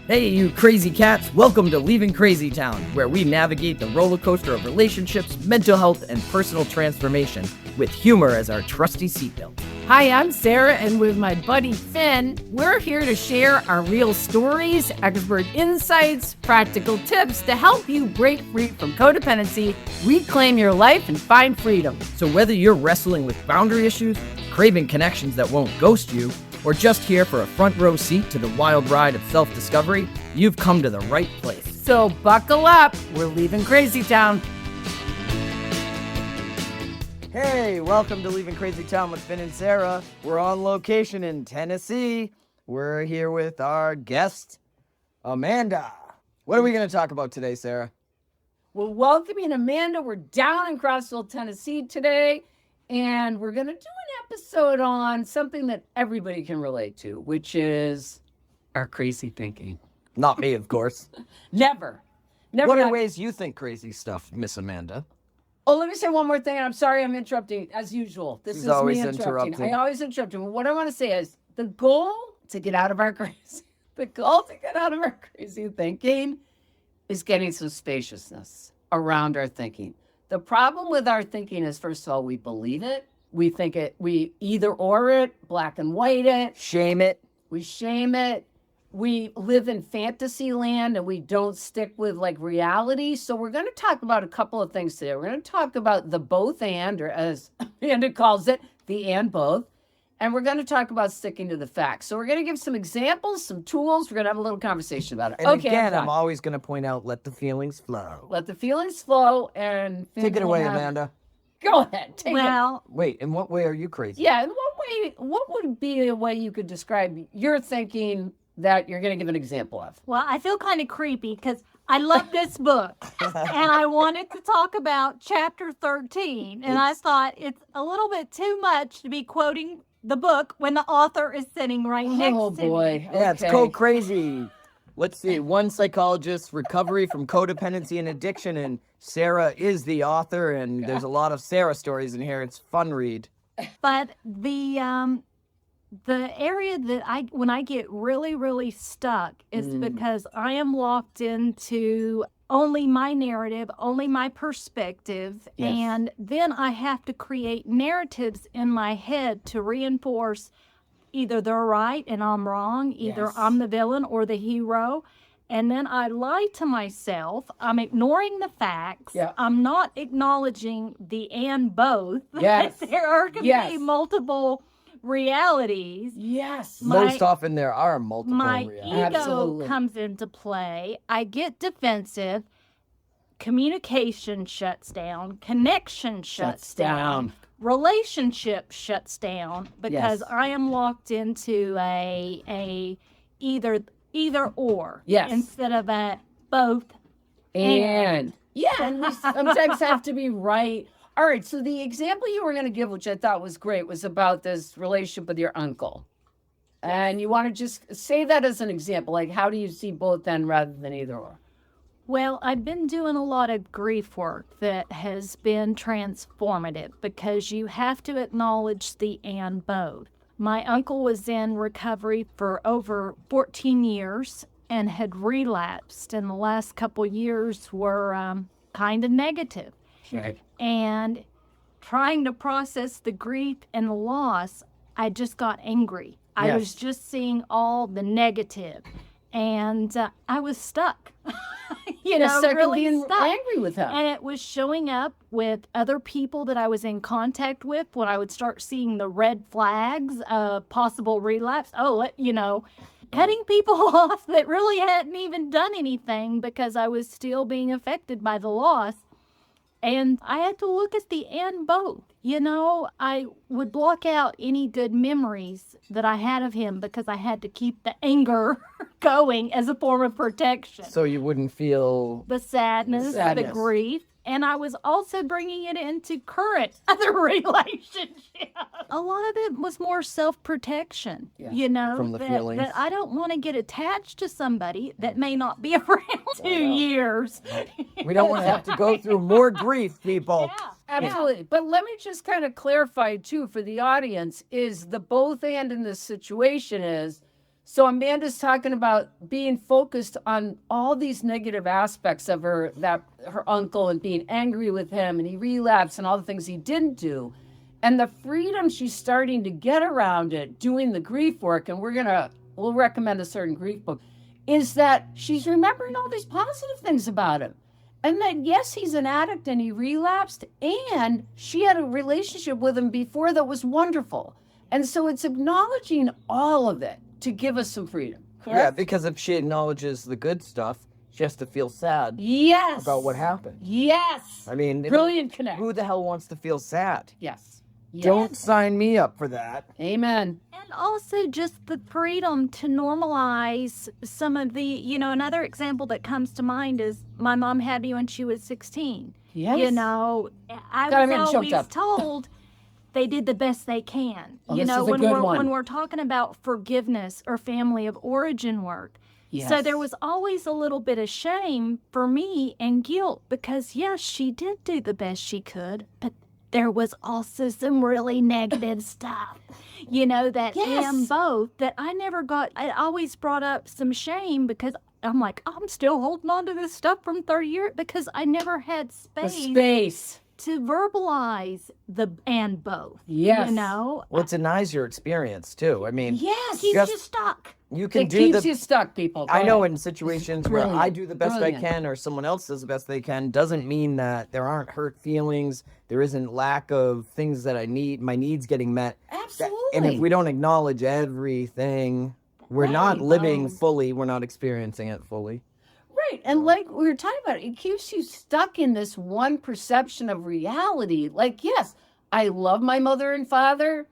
Hey, you crazy cats! Welcome to Leaving Crazy Town, where we navigate the roller coaster of relationships, mental health, and personal transformation with humor as our trusty seatbelt. Hi, I'm Sarah, and with my buddy Finn, we're here to share our real stories, expert insights, practical tips to help you break free from codependency, reclaim your life, and find freedom. So whether you're wrestling with boundary issues, craving connections that won't ghost you, or just here for a front row seat to the wild ride of self-discovery, you've come to the right place. So buckle up, we're leaving Crazy Town. Hey, welcome to Leaving Crazy Town with Finn and Sarah. We're on location in Tennessee. We're here with our guest, Amanda. What are we going to talk about today, Sarah? We're welcoming Amanda. We're down in Crossville, Tennessee today, and we're going to do an episode on something that everybody can relate to, which is our crazy thinking. Not me, of course. Never. What are ways you think crazy stuff, Miss Amanda? Oh, let me say one more thing, and I'm sorry I'm interrupting, as usual. This She's is always me interrupting. interrupting. I always interrupt you. What I want to say is the goal to get out of our crazy, thinking is getting some spaciousness around our thinking. The problem with our thinking is, first of all, we believe it. We think it, we either or it, black and white it. Shame it. We shame it. We live in fantasy land and we don't stick with like reality. So we're going to talk about a couple of things today. We're going to talk about the both and, or as Amanda calls it, the and both. And we're going to talk about sticking to the facts. So we're going to give some examples, some tools. We're going to have a little conversation about it. And okay, again, I'm always going to point out, let the feelings flow. Let the feelings flow and Take it away, Amanda. Go ahead. Take it. Wait, in what way are you crazy? Yeah, in what would be a way you could describe your thinking that you're going to give an example of? Well, I feel kind of creepy because I love this book and I wanted to talk about chapter 13. And I thought it's a little bit too much to be quoting the book when the author is sitting right next to me. Oh, boy. Yeah, it's Okay. code crazy. Let's see. One psychologist, recovery from codependency and addiction, and Sarah is the author, and there's a lot of Sarah stories in here. It's fun read. But the area that when I get really, really stuck is because I am locked into only my narrative, only my perspective, Yes. and then I have to create narratives in my head to reinforce either they're right and I'm wrong, either Yes. I'm the villain or the hero. And then I lie to myself. I'm ignoring the facts. Yeah. I'm not acknowledging the and both. Yes. There are going to Yes. be multiple realities. Yes. Most often there are multiple My realities. ego Absolutely. comes into play. I get defensive. Communication shuts down. Connection shuts down. Relationship shuts down because Yes. I am locked into a either or Yes. instead of a both. And yeah, and we sometimes have to be right. All right, so the example you were going to give, which I thought was great, was about this relationship with your uncle. And you want to just say that as an example, like how do you see both and rather than either or? Well, I've been doing a lot of grief work that has been transformative because you have to acknowledge the and both. My uncle was in recovery for over 14 years and had relapsed, and the last couple years were kind of negative. Right. And trying to process the grief and the loss, I just got angry. I was Yes. just seeing all the negative, and I was stuck. Really being stuck. angry with him. And it was showing up with other people that I was in contact with when I would start seeing the red flags of possible relapse. Cutting people off that really hadn't even done anything because I was still being affected by the loss. And I had to look at the and both. I would block out any good memories that I had of him because I had to keep the anger going as a form of protection. So you wouldn't feel... The sadness, the grief. And I was also bringing it into current other relationships. A lot of it was more self-protection, From the feelings. that I don't want to get attached to somebody that may not be around 2 years. We don't want to have to go through more grief, people. Yeah. Absolutely. But let me just kind of clarify, too, for the audience, is the both and in this situation is So Amanda's talking about being focused on all these negative aspects of her uncle and being angry with him and he relapsed and all the things he didn't do. And the freedom she's starting to get around it, doing the grief work, and we'll recommend a certain grief book, is that she's remembering all these positive things about him. And that, yes, he's an addict and he relapsed, and she had a relationship with him before that was wonderful. And so it's acknowledging all of it to give us some freedom. Correct? Yeah, because if she acknowledges the good stuff, she has to feel sad Yes. about what happened. Yes. I mean, Brilliant connect. who the hell wants to feel sad? Yes. Don't sign me up for that. Amen. And also just the freedom to normalize some of the, another example that comes to mind is my mom had me when she was 16. Yes. I Got me was choked always up. told they did the best they can. Oh, this is a good one. When we're talking about forgiveness or family of origin work. Yes. So there was always a little bit of shame for me and guilt because, yes, she did do the best she could, but there was also some really negative stuff, that Yes. am both that I never got. I always brought up some shame because I'm like, I'm still holding on to this stuff from 30 years because I never had The space space. to verbalize the and both. Yes. Well, it denies your experience, too. I mean, Yes. Keeps Just- you stuck. you can It do keeps the... you stuck, people. Go I know ahead. in situations where Brilliant. I do the best Brilliant. I can or someone else does the best they can doesn't mean that there aren't hurt feelings, there isn't lack of things that I need, my needs getting met. Absolutely. And if we don't acknowledge everything, we're not Right. living fully, we're not experiencing it fully. Right. And like we were talking about, it keeps you stuck in this one perception of reality. Like, yes, I love my mother and father.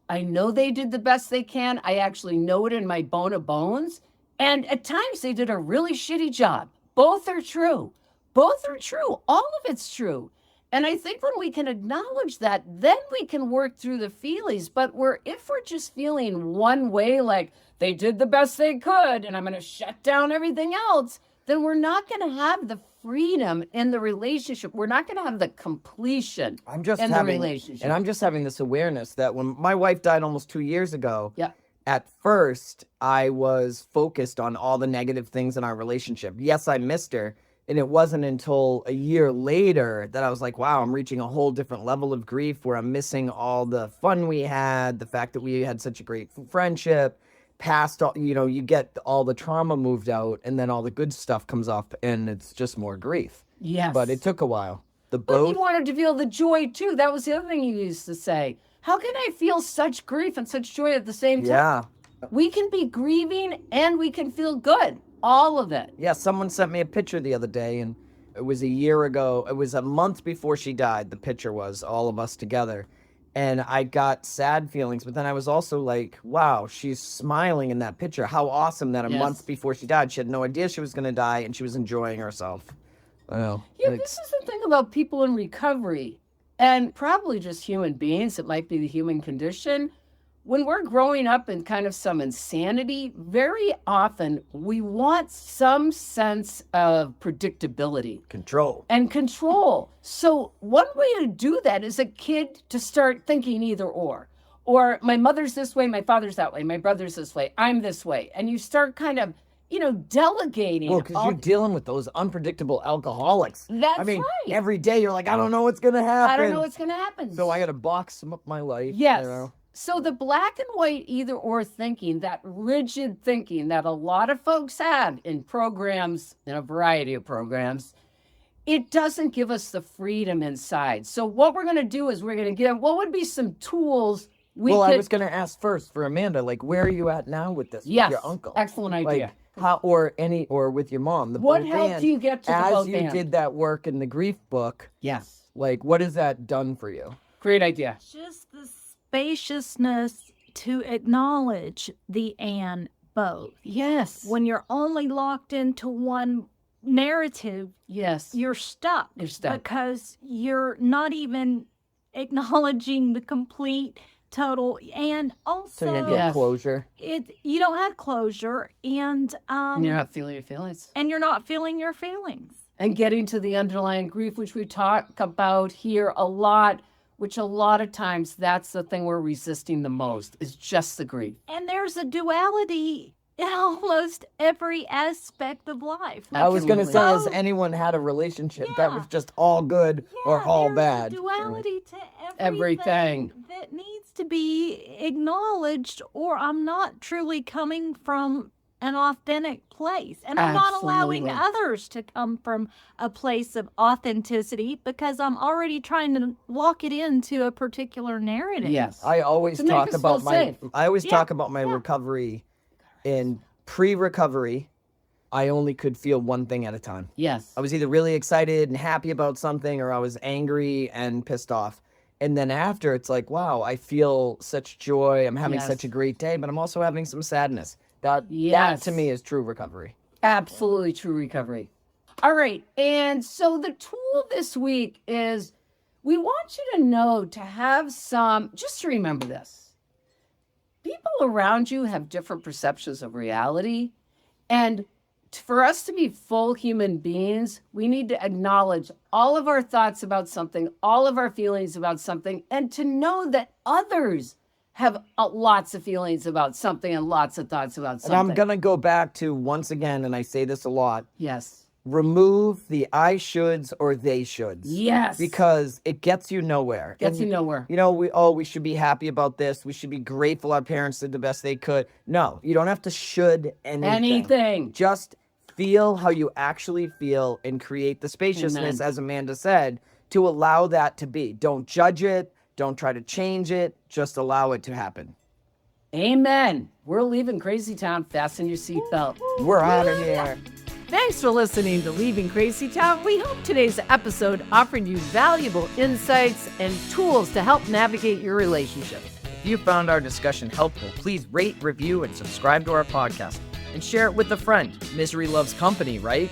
I know they did the best they can. I actually know it in my bone of bones. And at times they did a really shitty job. Both are true. Both are true. All of it's true. And I think when we can acknowledge that, then we can work through the feelings. But if we're just feeling one way, like they did the best they could, and I'm going to shut down everything else, then we're not going to have the freedom in the relationship. We're not going to have the completion I'm just in having, the relationship. and I'm just having this awareness that when my wife died almost 2 years ago, Yeah. at first I was focused on all the negative things in our relationship. Yes, I missed her. And it wasn't until a year later that I was like, wow, I'm reaching a whole different level of grief where I'm missing all the fun we had, the fact that we had such a great friendship, past all, you get all the trauma moved out and then all the good stuff comes up and it's just more grief. Yes. But it took a while. The But both. you wanted to feel the joy too. That was the other thing you used to say. How can I feel such grief and such joy at the same time? Yeah. We can be grieving and we can feel good. All of it. Yeah, someone sent me a picture the other day, and it was a year ago. It was a month before she died. The picture was all of us together. And I got sad feelings, but then I was also like, wow, she's smiling in that picture. How awesome that a Yes. month before she died, she had no idea she was going to die, and she was enjoying herself. I know. Yeah, this is the thing about people in recovery and probably just human beings. It might be the human condition. When we're growing up in kind of some insanity, very often we want some sense of predictability Control. and control. So one way to do that is a kid to start thinking either or my mother's this way, my father's that way, my brother's this way, I'm this way. And you start kind of, delegating. Well, because you're dealing with those unpredictable alcoholics. That's I mean, right. every day you're like, I don't know what's going to happen. I don't know what's going to happen. So I got to box them up my life. Yes. You know? So the black and white either or thinking, that rigid thinking that a lot of folks had in programs, in a variety of programs, it doesn't give us the freedom inside. So what we're going to do is we're going to get, what would be some tools we Well, could... I was going to ask first for Amanda, like, where are you at now with this? Yes, With your uncle? excellent idea. Like, how, or with your mom. The What both helped and you get to the as both you and? did that work in the grief book, Yes. like, what has that done for you? Great idea. Just the spaciousness to acknowledge the and both. Yes. When you're only locked into one narrative, Yes. you're stuck. You're stuck. Because you're not even acknowledging the complete, total, and also So you get Yes. closure. you don't have closure, and You're not feeling your feelings. and you're not feeling your feelings. And getting to the underlying grief, which we talk about here a lot, which a lot of times that's the thing we're resisting the most, is just the grief. And there's a duality in almost every aspect of life. I was going to say, has So- anyone had a relationship that Yeah. was just all good or Yeah, all there's bad? a duality to Everything. that needs to be acknowledged, or I'm not truly coming from an authentic place. And I'm not allowing Absolutely. others to come from a place of authenticity because I'm already trying to lock it into a particular narrative. Yes. I always To make talk us about feel my safe. Yeah, my yeah. recovery in pre-recovery. I only could feel one thing at a time. Yes. I was either really excited and happy about something, or I was angry and pissed off. And then after, it's like, wow, I feel such joy. I'm having Yes. such a great day, but I'm also having some sadness. That Yes. to me is true recovery. Absolutely true recovery. All right. And so the tool this week is we want you to know to have some, just to remember this. People around you have different perceptions of reality. And for us to be full human beings, we need to acknowledge all of our thoughts about something, all of our feelings about something, and to know that others have lots of feelings about something and lots of thoughts about And something. I'm going to go back to, once again, and I say this a lot, Yes. remove the I shoulds or they shoulds. Yes. Because it gets you nowhere. Gets And you nowhere. You know, we should be happy about this. We should be grateful our parents did the best they could. No, you don't have to should Anything. Just feel how you actually feel and create the spaciousness, Amen. as Amanda said, to allow that to be. Don't judge it. Don't try to change it. Just allow it to happen. Amen. We're leaving Crazy Town. Fasten your seatbelt. We're out of here. Thanks for listening to Leaving Crazy Town. We hope today's episode offered you valuable insights and tools to help navigate your relationships. If you found our discussion helpful, please rate, review, and subscribe to our podcast. And share it with a friend. Misery loves company, right?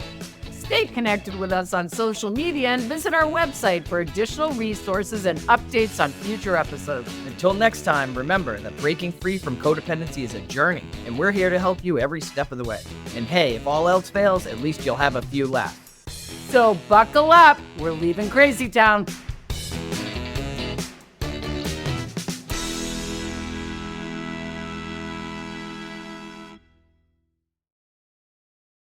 Stay connected with us on social media and visit our website for additional resources and updates on future episodes. Until next time, remember that breaking free from codependency is a journey, and we're here to help you every step of the way. And hey, if all else fails, at least you'll have a few laughs. So buckle up. We're leaving Crazy Town.